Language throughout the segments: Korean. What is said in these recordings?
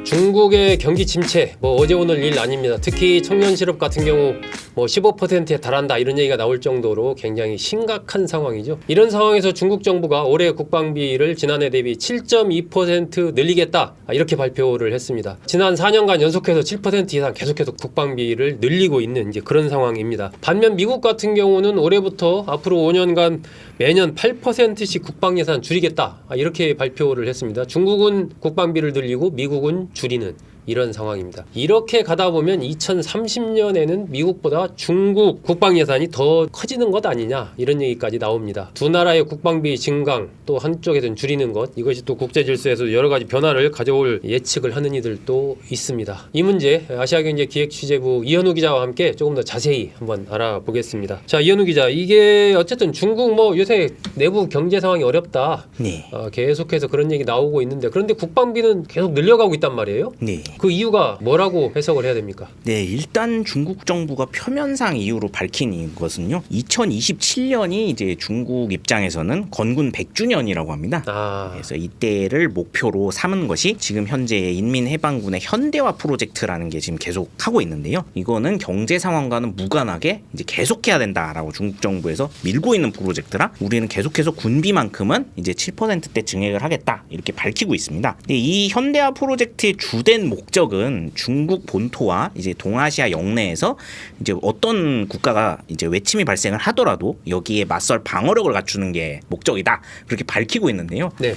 중국의 경기 침체, 어제 오늘 일 아닙니다. 특히 청년 실업 같은 경우 15%에 달한다 이런 얘기가 나올 정도로 굉장히 심각한 상황이죠. 이런 상황에서 중국 정부가 올해 국방비를 지난해 대비 7.2% 늘리겠다 이렇게 발표를 했습니다. 지난 4년간 연속해서 7% 이상 계속해서 국방비를 늘리고 있는 이제 그런 상황입니다. 반면 미국 같은 경우는 올해부터 앞으로 5년간 매년 8%씩 국방 예산 줄이겠다 이렇게 발표를 했습니다. 중국은 국방비를 늘리고 미국은 줄이는 이런 상황입니다. 이렇게 가다 보면 2030년에는 미국보다 중국 국방 예산이 더 커지는 것 아니냐 이런 얘기까지 나옵니다. 두 나라의 국방비 증강 또 한쪽에서는 줄이는 것 이것이 또 국제 질서에서 여러 가지 변화를 가져올 예측을 하는 이들도 있습니다. 이 문제 아시아경제기획취재부 이현우 기자와 함께 조금 더 자세히 한번 알아보겠습니다. 자, 이현우 기자, 이게 어쨌든 중국 요새 내부 경제 상황이 어렵다. 네. 계속해서 그런 얘기 나오고 있는데 그런데 국방비는 계속 늘려가고 있단 말이에요. 네. 그 이유가 뭐라고 해석을 해야 됩니까? 네, 일단 중국 정부가 표면상 이유로 밝힌 것은요. 2027년이 이제 중국 입장에서는 건군 100주년이라고 합니다. 그래서 이때를 목표로 삼은 것이 지금 현재 인민해방군의 현대화 프로젝트라는 게 지금 계속 하고 있는데요. 이거는 경제 상황과는 무관하게 이제 계속해야 된다라고 중국 정부에서 밀고 있는 프로젝트라 우리는 계속해서 군비만큼은 이제 7%대 증액을 하겠다 이렇게 밝히고 있습니다. 근데 이 현대화 프로젝트의 주된 목적은 중국 본토와 이제 동아시아 영내에서 이제 어떤 국가가 이제 외침이 발생을 하더라도 여기에 맞설 방어력을 갖추는 게 목적이다 그렇게 밝히고 있는데요. 네.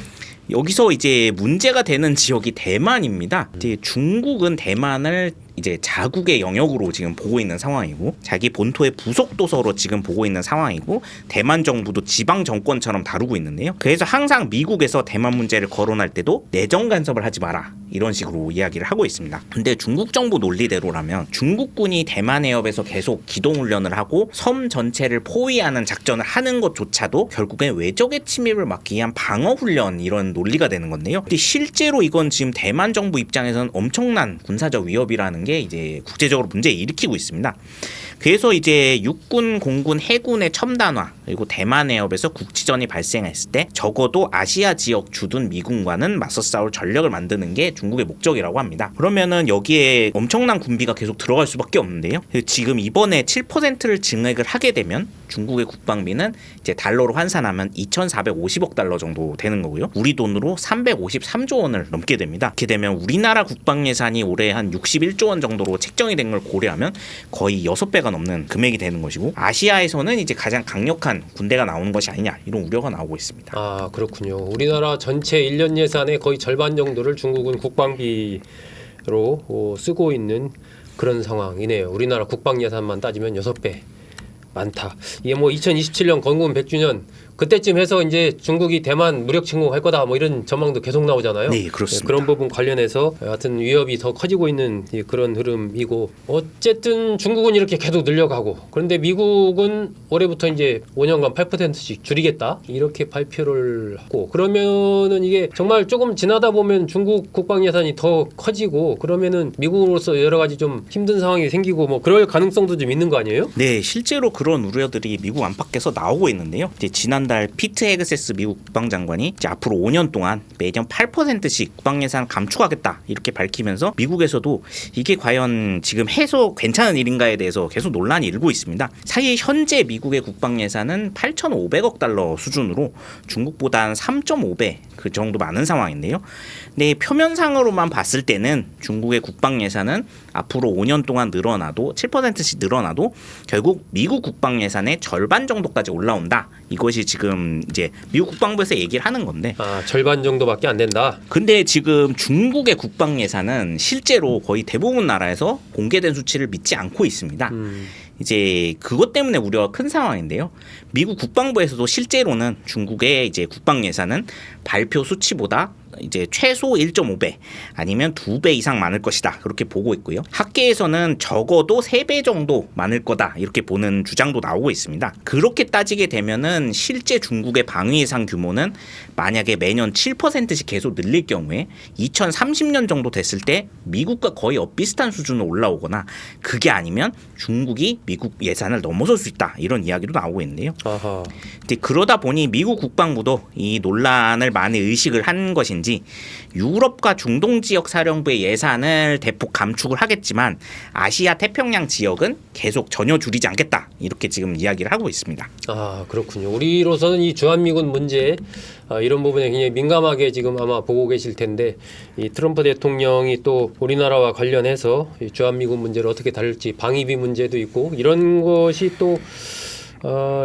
여기서 이제 문제가 되는 지역이 대만입니다. 이제 중국은 대만을 이제 자국의 영역으로 지금 보고 있는 상황이고 자기 본토의 부속 도서로 지금 보고 있는 상황이고 대만 정부도 지방 정권처럼 다루고 있는데요. 그래서 항상 미국에서 대만 문제를 거론할 때도 내정 간섭을 하지 마라 이런 식으로 이야기를 하고 있습니다. 근데 중국 정부 논리대로라면 중국군이 대만 해협에서 계속 기동훈련을 하고 섬 전체를 포위하는 작전을 하는 것조차도 결국엔 외적의 침입을 막기 위한 방어훈련 이런 논리가 되는 건데요. 근데 실제로 이건 지금 대만 정부 입장에서는 엄청난 군사적 위협이라는 게 이제 국제적으로 문제 일으키고 있습니다. 그래서 이제 육군, 공군, 해군의 첨단화 그리고 대만 해협에서 국지전이 발생했을 때 적어도 아시아 지역 주둔 미군과는 맞서 싸울 전력을 만드는 게 중국의 목적이라고 합니다. 그러면은 여기에 엄청난 군비가 계속 들어갈 수밖에 없는데요. 지금 이번에 7%를 증액을 하게 되면 중국의 국방비는 이제 달러로 환산하면 2,450억 달러 정도 되는 거고요. 우리 돈으로 353조 원을 넘게 됩니다. 이렇게 되면 우리나라 국방 예산이 올해 한 61조 원 정도로 책정이 된 걸 고려하면 거의 6배가 넘는 금액이 되는 것이고 아시아에서는 이제 가장 강력한 군대가 나오는 것이 아니냐 이런 우려가 나오고 있습니다. 아, 그렇군요. 우리나라 전체 1년 예산의 거의 절반 정도를 중국은 국방비로 쓰고 있는 그런 상황이네요. 우리나라 국방 예산만 따지면 6배 많다. 이게 2027년 건군 100주년 그때쯤 해서 이제 중국이 대만 무력 침공할 거다 이런 전망도 계속 나오잖아요. 네, 그렇습니다. 그런 부분 관련해서 하여튼 위협이 더 커지고 있는 그런 흐름이고 어쨌든 중국은 이렇게 계속 늘려가고 그런데 미국은 올해부터 이제 5년간 8%씩 줄이겠다 이렇게 발표를 하고 그러면은 이게 정말 조금 지나다 보면 중국 국방 예산이 더 커지고 그러면은 미국으로서 여러 가지 좀 힘든 상황이 생기고 그럴 가능성도 좀 있는 거 아니에요? 네, 실제로 그런 우려들이 미국 안팎에서 나오고 있는데요. 이제 지난달 피트 헤그세스 미국 국방장관이 이제 앞으로 5년 동안 매년 8%씩 국방 예산 감축하겠다 이렇게 밝히면서 미국에서도 이게 과연 지금 해서 괜찮은 일인가에 대해서 계속 논란이 일고 있습니다. 사실 현재 미국의 국방 예산은 8,500억 달러 수준으로 중국보다 한 3.5배 그 정도 많은 상황인데요. 근데 표면상으로만 봤을 때는 중국의 국방 예산은 앞으로 5년 동안 늘어나도 7%씩 늘어나도 결국 미국 국방 예산의 절반 정도까지 올라온다. 이것이 지금 이제 미국 국방부에서 얘기를 하는 건데. 절반 정도밖에 안 된다. 근데 지금 중국의 국방 예산은 실제로 거의 대부분 나라에서 공개된 수치를 믿지 않고 있습니다. 이제 그것 때문에 우려가 큰 상황인데요. 미국 국방부에서도 실제로는 중국의 이제 국방 예산은 발표 수치보다 이제 최소 1.5배 아니면 2배 이상 많을 것이다 그렇게 보고 있고요. 학계에서는 적어도 3배 정도 많을 거다 이렇게 보는 주장도 나오고 있습니다. 그렇게 따지게 되면은 실제 중국의 방위 예산 규모는 만약에 매년 7%씩 계속 늘릴 경우에 2030년 정도 됐을 때 미국과 거의 엇비슷한 수준으로 올라오거나 그게 아니면 중국이 미국 예산을 넘어설 수 있다 이런 이야기도 나오고 있는데요. 근데 그러다 보니 미국 국방부도 이 논란을 많이 의식을 한 것인지 때문인지 유럽과 중동 지역 사령부의 예산을 대폭 감축을 하겠지만 아시아 태평양 지역은 계속 전혀 줄이지 않겠다 이렇게 지금 이야기를 하고 있습니다. 아 그렇군요. 우리로서는 이 주한미군 문제 이런 부분에 굉장히 민감하게 지금 아마 보고 계실 텐데 이 트럼프 대통령이 또 우리나라와 관련해서 이 주한미군 문제를 어떻게 다룰지 방위비 문제도 있고 이런 것이 또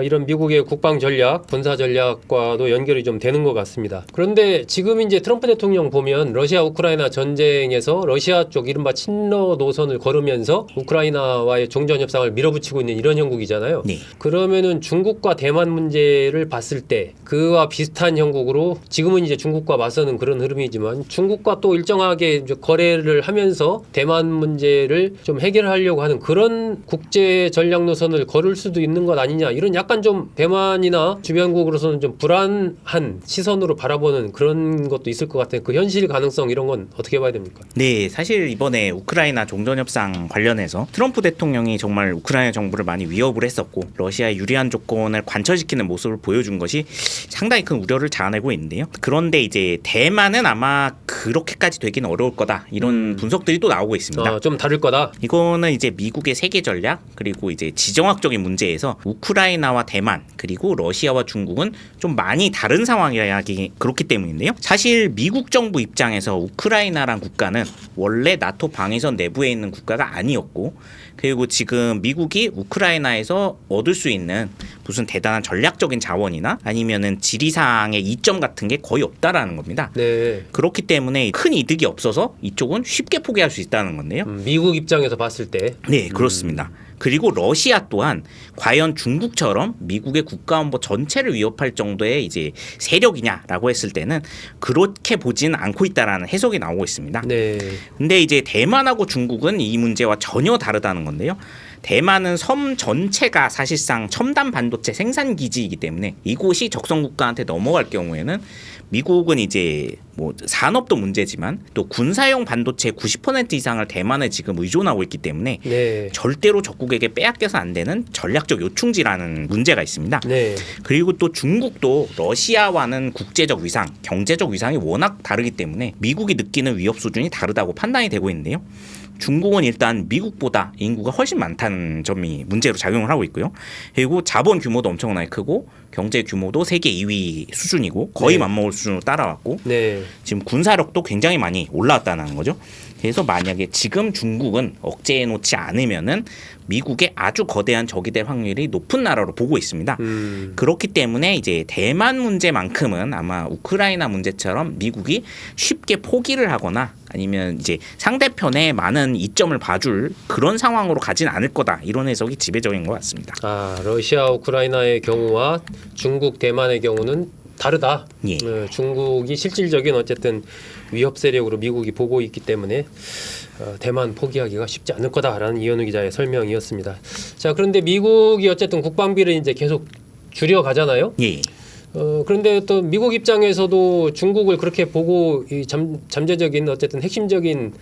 이런 미국의 국방 전략, 군사 전략과도 연결이 좀 되는 것 같습니다. 그런데 지금 이제 트럼프 대통령 보면 러시아 우크라이나 전쟁에서 러시아 쪽 이른바 친러 노선을 걸으면서 우크라이나와의 종전 협상을 밀어붙이고 있는 이런 형국이잖아요. 네. 그러면은 중국과 대만 문제를 봤을 때 그와 비슷한 형국으로 지금은 이제 중국과 맞서는 그런 흐름이지만 중국과 또 일정하게 이제 거래를 하면서 대만 문제를 좀 해결하려고 하는 그런 국제 전략 노선을 걸을 수도 있는 것 아니냐. 이런 약간 좀 대만이나 주변국으로서는 좀 불안한 시선으로 바라보는 그런 것도 있을 것 같아요. 그 현실 가능성 이런 건 어떻게 봐야 됩니까? 네, 사실 이번에 우크라이나 종전협상 관련해서 트럼프 대통령이 정말 우크라이나 정부를 많이 위협을 했었고 러시아의 유리한 조건을 관철시키는 모습을 보여준 것이 상당히 큰 우려를 자아내고 있는데요. 그런데 이제 대만은 아마 그렇게까지 되기는 어려울 거다 이런 분석들이 또 나오고 있습니다. 좀 다를 거다. 이거는 이제 미국의 세계 전략 그리고 이제 지정학적인 문제에서 우크라이나와 대만 그리고 러시아와 중국은 좀 많이 다른 상황이라기 그렇기 때문인데요. 사실 미국 정부 입장에서 우크라이나란 국가는 원래 나토 방위선 내부에 있는 국가가 아니었고 그리고 지금 미국이 우크라이나에서 얻을 수 있는 무슨 대단한 전략적인 자원이나 아니면은 지리상의 이점 같은 게 거의 없다라는 겁니다. 네. 그렇기 때문에 큰 이득이 없어서 이쪽은 쉽게 포기할 수 있다는 건데요. 미국 입장에서 봤을 때. 네, 그렇습니다. 그리고 러시아 또한 과연 중국처럼 미국의 국가안보 전체를 위협할 정도의 이제 세력이냐라고 했을 때는 그렇게 보지는 않고 있다라는 해석이 나오고 있습니다. 네. 근데 이제 대만하고 중국은 이 문제와 전혀 다르다는 건데요. 대만은 섬 전체가 사실상 첨단 반도체 생산 기지이기 때문에 이곳이 적성 국가한테 넘어갈 경우에는 미국은 이제 뭐 산업도 문제지만 또 군사용 반도체 90% 이상을 대만에 지금 의존하고 있기 때문에 네. 절대로 적국에게 빼앗겨서 안 되는 전략적 요충지라는 문제가 있습니다. 네. 그리고 또 중국도 러시아와는 국제적 위상, 경제적 위상이 워낙 다르기 때문에 미국이 느끼는 위협 수준이 다르다고 판단이 되고 있는데요. 중국은 일단 미국보다 인구가 훨씬 많다는 점이 문제로 작용을 하고 있고요. 그리고 자본 규모도 엄청나게 크고 경제 규모도 세계 2위 수준이고 거의 네. 맞먹을 수준으로 따라왔고 네. 지금 군사력도 굉장히 많이 올라왔다는 거죠. 그래서 만약에 지금 중국은 억제해 놓지 않으면은 미국의 아주 거대한 적이 될 확률이 높은 나라로 보고 있습니다. 그렇기 때문에 이제 대만 문제만큼은 아마 우크라이나 문제처럼 미국이 쉽게 포기를 하거나 아니면 이제 상대편에 많은 이점을 봐줄 그런 상황으로 가진 않을 거다 이런 해석이 지배적인 것 같습니다. 러시아 우크라이나의 경우와 중국 대만의 경우는 다르다. 예. 중국이 실질적인 어쨌든 위협 세력으로 미국이 보고 있기 때문에 대만 포기하기가 쉽지 않을 거다라는 이현우 기자의 설명이었습니다. 자, 그런데 미국이 어쨌든 국방비를 이제 계속 줄여 가잖아요. 예. 그런데 또 미국 입장에서도 중국을 그렇게 보고 이 잠재적인 어쨌든 핵심적인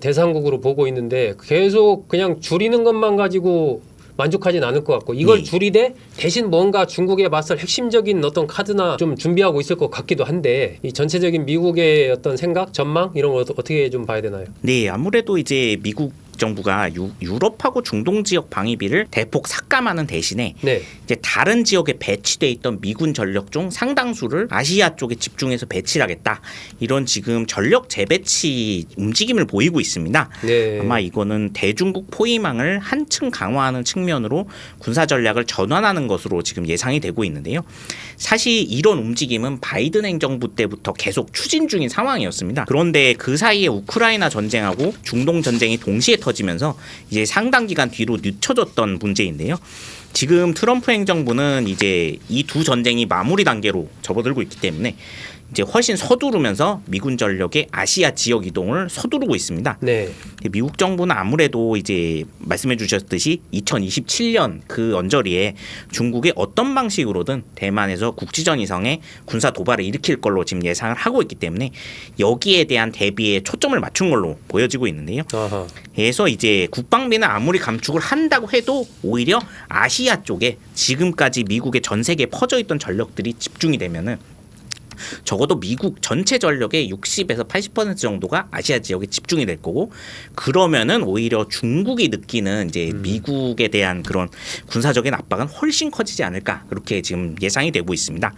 대상국으로 보고 있는데 계속 그냥 줄이는 것만 가지고 만족하진 않을 것 같고 이걸 예. 줄이되 대신 뭔가 중국에 맞설 핵심적인 어떤 카드나 좀 준비하고 있을 것 같기도 한데 이 전체적인 미국의 어떤 생각, 전망 이런 걸 어떻게 좀 봐야 되나요? 네, 아무래도 이제 미국 정부가 유럽하고 중동 지역 방위비를 대폭 삭감하는 대신에 네. 이제 다른 지역에 배치돼 있던 미군 전력 중 상당수를 아시아 쪽에 집중해서 배치를 하겠다. 이런 지금 전력 재배치 움직임을 보이고 있습니다. 네. 아마 이거는 대중국 포위망을 한층 강화하는 측면으로 군사 전략을 전환하는 것으로 지금 예상이 되고 있는데요. 사실 이런 움직임은 바이든 행정부 때부터 계속 추진 중인 상황이었습니다. 그런데 그 사이에 우크라이나 전쟁하고 중동 전쟁이 동시에 터지면서 이제 상당 기간 뒤로 늦춰졌던 문제인데요. 지금 트럼프 행정부는 이제 이 두 전쟁이 마무리 단계로 접어들고 있기 때문에 이제 훨씬 서두르면서 미군 전력의 아시아 지역 이동을 서두르고 있습니다. 네. 미국 정부는 아무래도 이제 말씀해 주셨듯이 2027년 그 언저리에 중국의 어떤 방식으로든 대만에서 국지전 이상의 군사 도발을 일으킬 걸로 지금 예상을 하고 있기 때문에 여기에 대한 대비에 초점을 맞춘 걸로 보여지고 있는데요. 아하. 그래서 이제 국방비는 아무리 감축을 한다고 해도 오히려 아시아 쪽에 지금까지 미국의 전 세계에 퍼져 있던 전력들이 집중이 되면은 적어도 미국 전체 전력의 60에서 80% 정도가 아시아 지역에 집중이 될 거고, 그러면은 오히려 중국이 느끼는 이제 미국에 대한 그런 군사적인 압박은 훨씬 커지지 않을까, 그렇게 지금 예상이 되고 있습니다.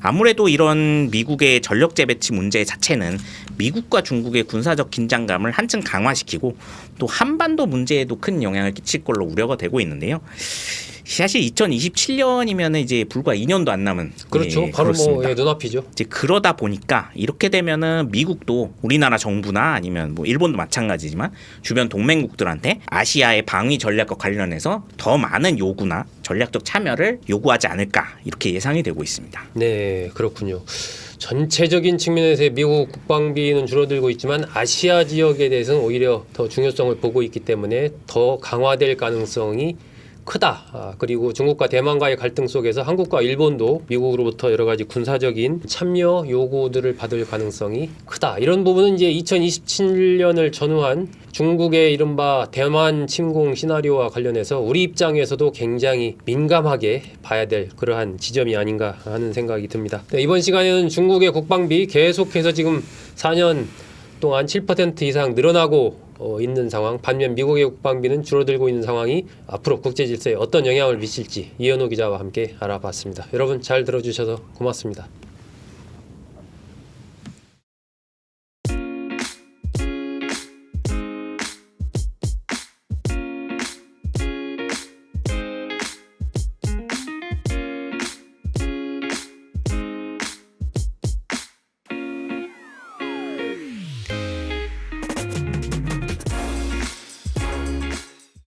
아무래도 이런 미국의 전력 재배치 문제 자체는 미국과 중국의 군사적 긴장감을 한층 강화시키고 또 한반도 문제에도 큰 영향을 끼칠 걸로 우려가 되고 있는데요. 사실 2027년이면 이제 불과 2년도 안 남은, 그렇죠. 예, 바로 그렇습니다. 뭐 눈앞이죠. 이제 그러다 보니까 이렇게 되면은 미국도 우리나라 정부나 아니면 뭐 일본도 마찬가지지만 주변 동맹국들한테 아시아의 방위 전략과 관련해서 더 많은 요구나 전략적 참여를 요구하지 않을까, 이렇게 예상이 되고 있습니다. 네, 그렇군요. 전체적인 측면에서 미국 국방비는 줄어들고 있지만 아시아 지역에 대해서는 오히려 더 중요성을 보고 있기 때문에 더 강화될 가능성이 크다. 그리고 중국과 대만과의 갈등 속에서 한국과 일본도 미국으로부터 여러 가지 군사적인 참여 요구들을 받을 가능성이 크다. 이런 부분은 이제 2027년을 전후한 중국의 이른바 대만 침공 시나리오와 관련해서 우리 입장에서도 굉장히 민감하게 봐야 될 그러한 지점이 아닌가 하는 생각이 듭니다. 네, 이번 시간에는 중국의 국방비 계속해서 지금 4년 동안 7% 이상 늘어나고 있는 상황, 반면 미국의 국방비는 줄어들고 있는 상황이 앞으로 국제 질서에 어떤 영향을 미칠지 이현우 기자와 함께 알아봤습니다. 여러분 잘 들어주셔서 고맙습니다.